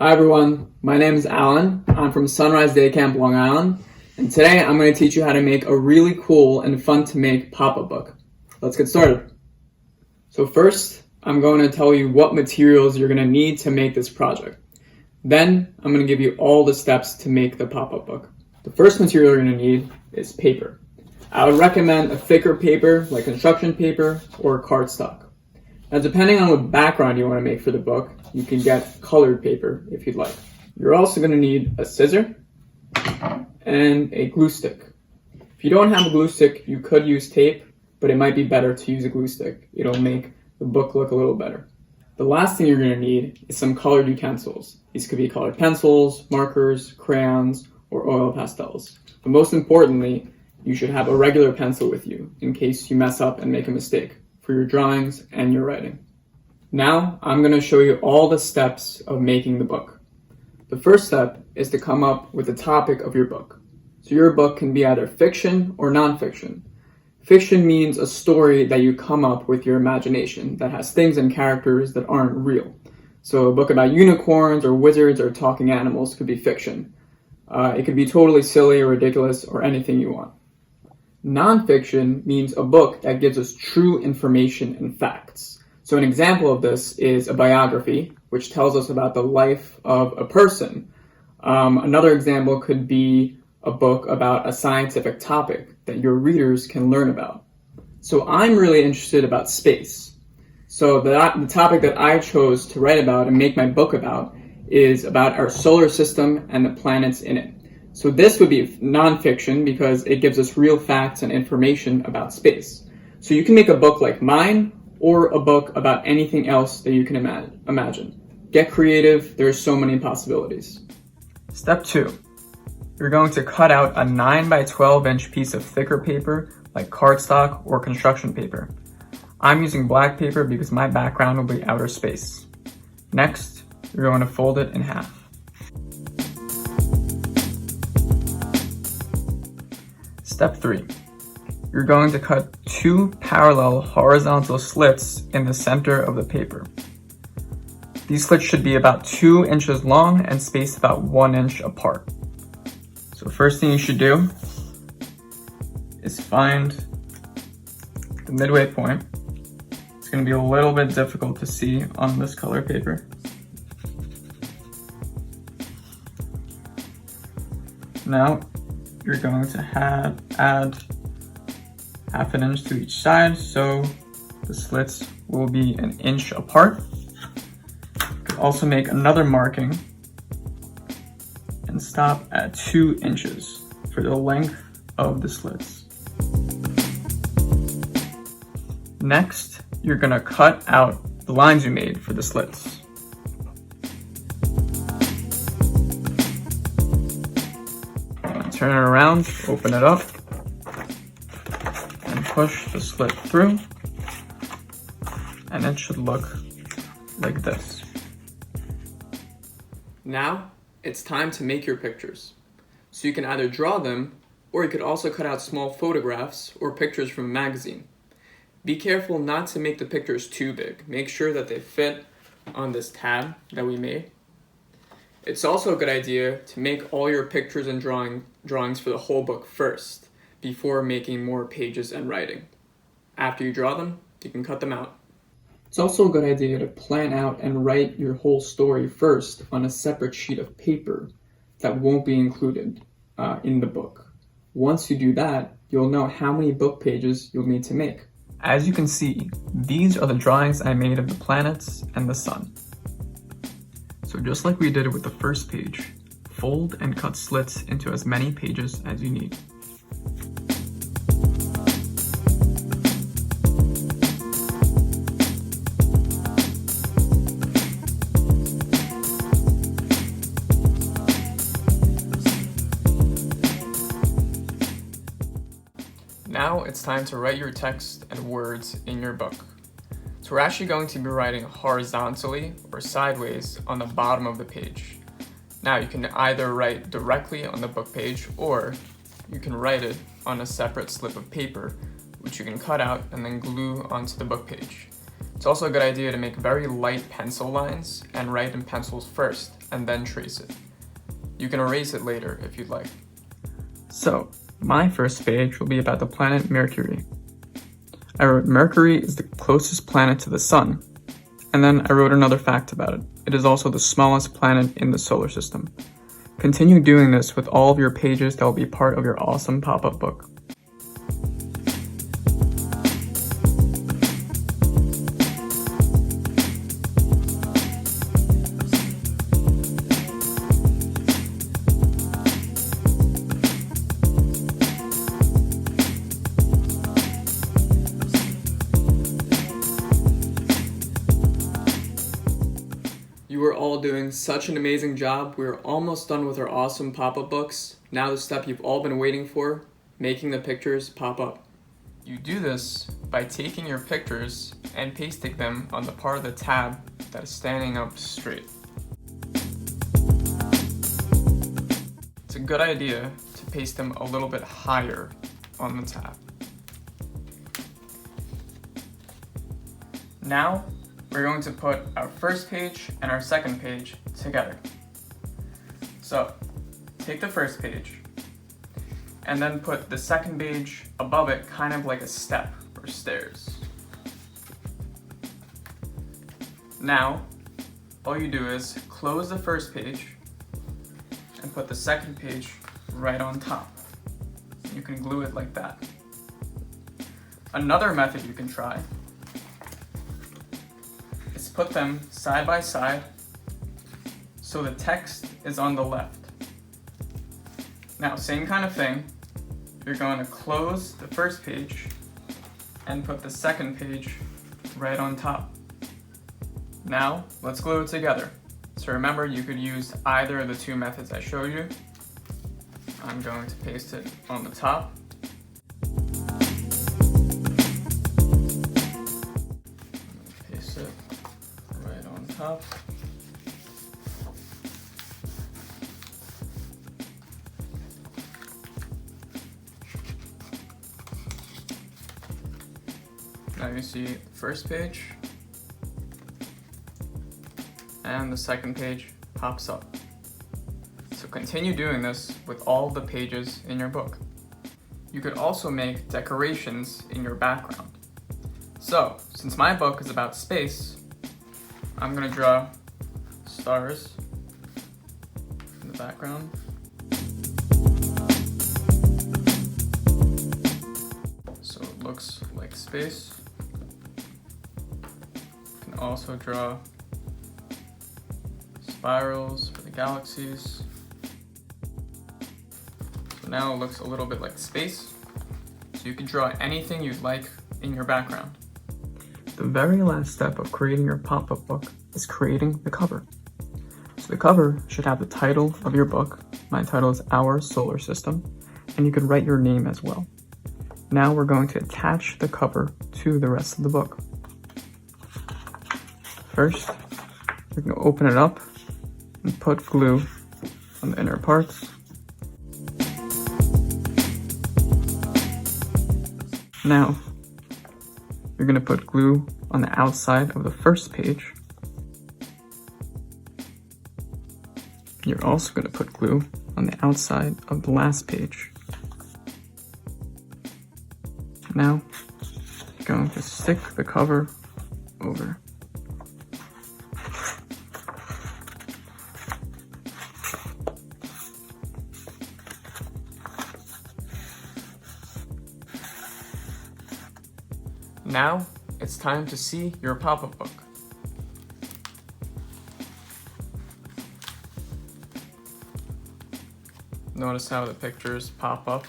Hi everyone, my name is Alan. I'm from Sunrise Day Camp, Long Island, and today I'm going to teach you how to make a really cool and fun to make pop-up book. Let's get started. So first, I'm going to tell you what materials you're going to need to make this project. Then, I'm going to give you all the steps to make the pop-up book. The first material you're going to need is paper. I would recommend a thicker paper like construction paper or cardstock. Now, depending on what background you want to make for the book, you can get colored paper if you'd like. You're also going to need a scissor and a glue stick. If you don't have a glue stick, you could use tape, but it might be better to use a glue stick. It'll make the book look a little better. The last thing you're going to need is some colored utensils. These could be colored pencils, markers, crayons, or oil pastels. But most importantly, you should have a regular pencil with you in case you mess up and make a mistake for your drawings and your writing. Now, I'm going to show you all the steps of making the book. The first step is to come up with the topic of your book. So your book can be either fiction or nonfiction. Fiction means a story that you come up with your imagination that has things and characters that aren't real. So a book about unicorns or wizards or talking animals could be fiction. It could be totally silly or ridiculous or anything you want. Nonfiction means a book that gives us true information and facts. So an example of this is a biography, which tells us about the life of a person. Another example could be a book about a scientific topic that your readers can learn about. So I'm really interested about space. So the topic that I chose to write about and make my book about is about our solar system and the planets in it. So this would be nonfiction because it gives us real facts and information about space. So you can make a book like mine or a book about anything else that you can imagine. Get creative, there's so many possibilities. Step 2. You're going to cut out a 9 by 12 inch piece of thicker paper like cardstock or construction paper. I'm using black paper because my background will be outer space. Next, you're going to fold it in half. Step 3. You're going to cut 2 parallel horizontal slits in the center of the paper. These slits should be about 2 inches long and spaced about 1 inch apart. So first thing you should do is find the midway point. It's going to be a little bit difficult to see on this color paper. Now, you're going to add half an inch to each side, so the slits will be 1 inch apart. You could also make another marking and stop at 2 inches for the length of the slits. Next, you're going to cut out the lines you made for the slits. Turn it around, open it up, and push the slit through, and it should look like this. Now, it's time to make your pictures. So you can either draw them, or you could also cut out small photographs or pictures from a magazine. Be careful not to make the pictures too big. Make sure that they fit on this tab that we made. It's also a good idea to make all your pictures and drawings for the whole book first, before making more pages and writing. After you draw them, you can cut them out. It's also a good idea to plan out and write your whole story first on a separate sheet of paper that won't be included in the book. Once you do that, you'll know how many book pages you'll need to make. As you can see, these are the drawings I made of the planets and the sun. So just like we did with the first page, fold and cut slits into as many pages as you need. Now it's time to write your text and words in your book. So we're actually going to be writing horizontally or sideways on the bottom of the page. Now you can either write directly on the book page, or you can write it on a separate slip of paper, which you can cut out and then glue onto the book page. It's also a good idea to make very light pencil lines and write in pencils first, and then trace it. You can erase it later if you'd like. So, my first page will be about the planet Mercury. I wrote Mercury is the closest planet to the Sun, and then I wrote another fact about it. It is also the smallest planet in the solar system. Continue doing this with all of your pages that will be part of your awesome pop-up book. You are all doing such an amazing job. We're almost done with our awesome pop-up books. Now the step you've all been waiting for, making the pictures pop up. You do this by taking your pictures and pasting them on the part of the tab that is standing up straight. It's a good idea to paste them a little bit higher on the tab. Now, we're going to put our first page and our second page together. So, take the first page and then put the second page above it, kind of like a step or stairs. Now, all you do is close the first page and put the second page right on top. You can glue it like that. Another method you can try is put them side by side so the text is on the left. Now, same kind of thing. You're going to close the first page and put the second page right on top. Now, let's glue it together. So remember, you could use either of the two methods I showed you. I'm going to paste it on the top. Paste it right on top. Now you see the first page and the second page pops up. So continue doing this with all the pages in your book. You could also make decorations in your background. So, since my book is about space, I'm gonna draw stars in the background. So it looks like space. You can also draw spirals for the galaxies. So now it looks a little bit like space. So you can draw anything you'd like in your background. The very last step of creating your pop-up book is creating the cover. So the cover should have the title of your book. My title is Our Solar System, and you could write your name as well. Now we're going to attach the cover to the rest of the book. First, we're going to open it up and put glue on the inner parts. Now, you're going to put glue on the outside of the first page. You're also going to put glue on the outside of the last page. Now, you're going to stick the cover over. Now, it's time to see your pop-up book. Notice how the pictures pop up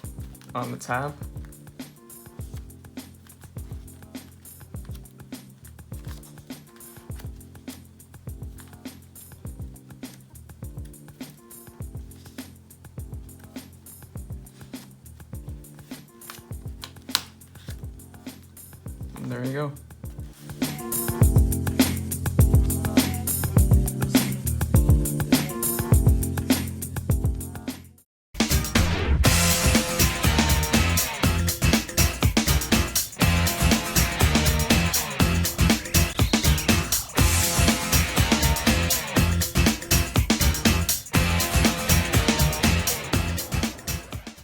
on the tab. And there you go.